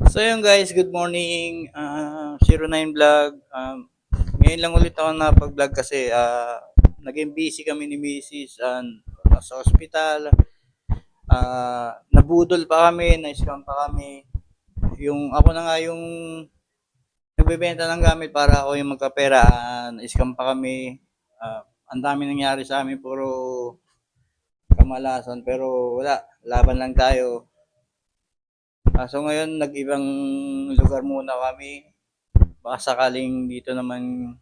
So yun guys, good morning. 09 Vlog. Ngayon lang ulit ako napag-vlog kasi naging busy kami ni Mrs. Sa ospital. Nabudol pa kami, na-scam pa kami. Yung ako na nga yung nagbebenta ng gamit para ako yung magkapera. Na-scam pa kami. Ang dami nangyari sa amin, puro kamalasan. Pero wala, laban lang tayo. So ngayon, nag-ibang lugar muna kami. Baka sakaling dito naman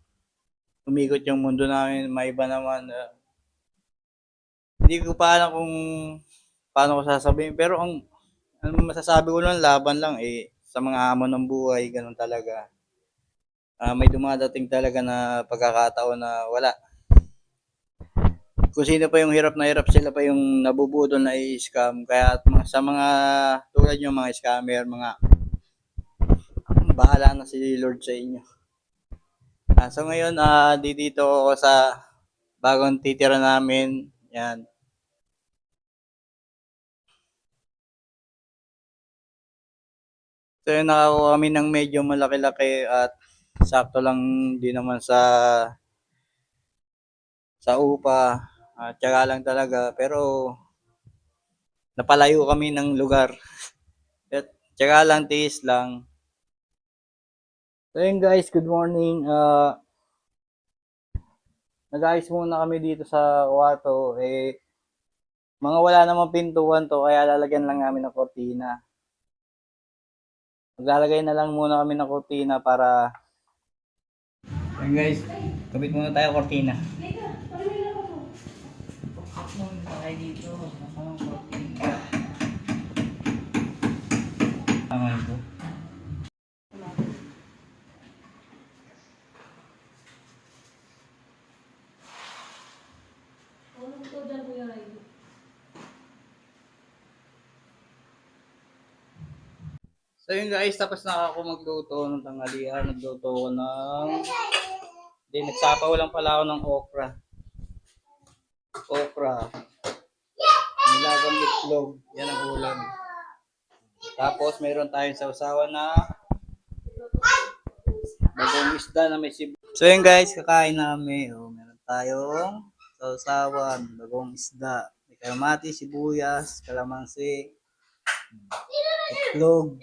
umikot yung mundo namin, may iba naman. Hindi ko pa alam kung paano ko sasabihin. Pero ang masasabi ko lang, laban lang eh. Sa mga hamon ng buhay, ganun talaga. May dumadating talaga na pagkakataon na wala. Kung sino pa yung hirap na hirap, sila pa yung nabubudol na i-scam. Kaya sa mga tulad yung mga scammer, mga bahala na si Lord sa inyo. So ngayon, dito ako sa bagong titira namin. Yan. So yun, nakakuha kami ng medyo malaki-laki at sakto lang din naman sa upa. Tiyaga lang talaga. Pero napalayo kami ng lugar. At tiyaga lang, tiis lang. So yun guys, good morning. Nag-ayos muna kami dito sa kwarto. Mga wala namang pintuan to, kaya lalagyan lang namin ng kortina. Maglalagay na lang muna kami ng kortina para... Ayun guys, kabit muna tayo kortina. Muna tayo dito. Ang kortina. Tama ito. So yun guys, tapos na ako magluto ng tanghalian. Nagluto ko ng... Hindi, nagsapaw lang pala ako ng okra. Okra. Nilagang itlog. Yan ang ulam. Tapos mayroon tayong sausawan na bagong isda na may sibuyas. So yun guys, kakain namin. Meron tayong sausawan, bagong isda. May kamatis, sibuyas, kalamansi, itlog,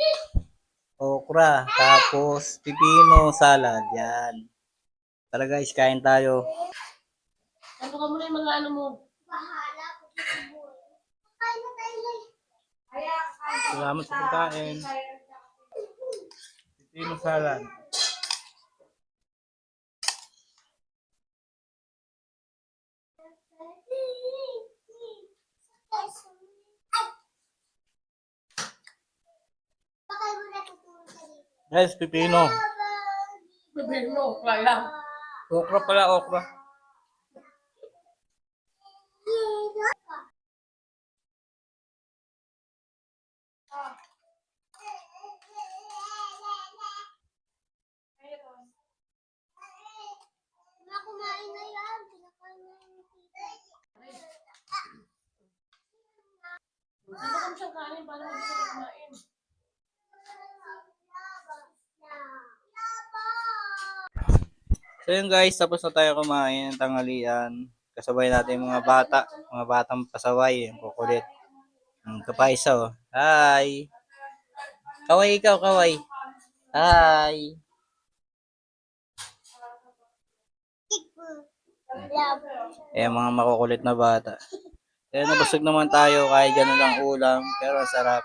okra, tapos pipino, salad. Yan. Tara guys, kain tayo. Ano ka muna yung mga ano mo? Salamat sa pagkain. Pipino salad. Guys, pipino. Sabihin mo, kaya. Okra pala, okra. Kumain na yan. Pinakain na yung tita. Ano kami siyang kanin? Paano mo gusto kumain? So yun guys, tapos na tayo kumain ng tanghalian. Kasabay natin yung mga batang pasaway, yung kukulit. Ang kapaisa oh. Hi! Kaway ikaw, kaway. Hi! Mga makukulit na bata. Kaya nabusog naman tayo kahit ganun lang ulam, pero sarap.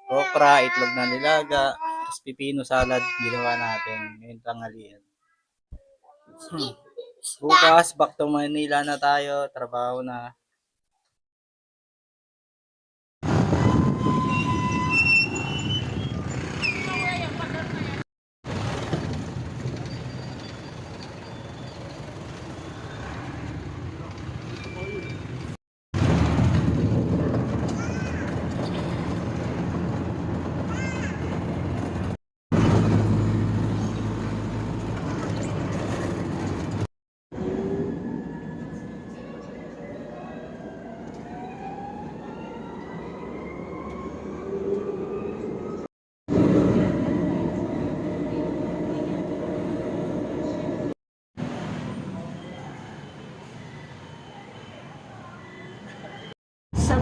Okra, itlog na nilaga, tapos pipino salad ginawa natin ngayong tanghalian. Bukas, back to Manila na tayo, trabaho na.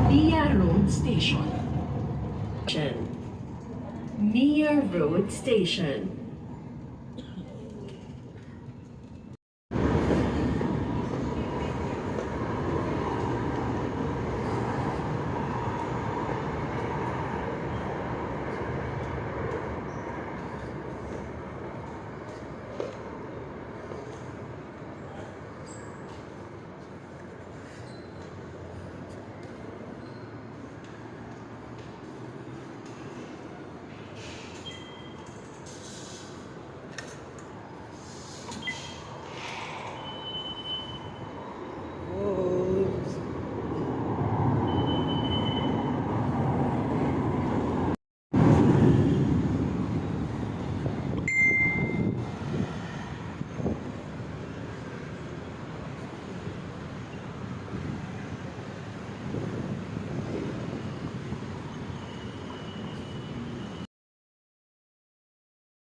Mia Road Station. Mia Road Station.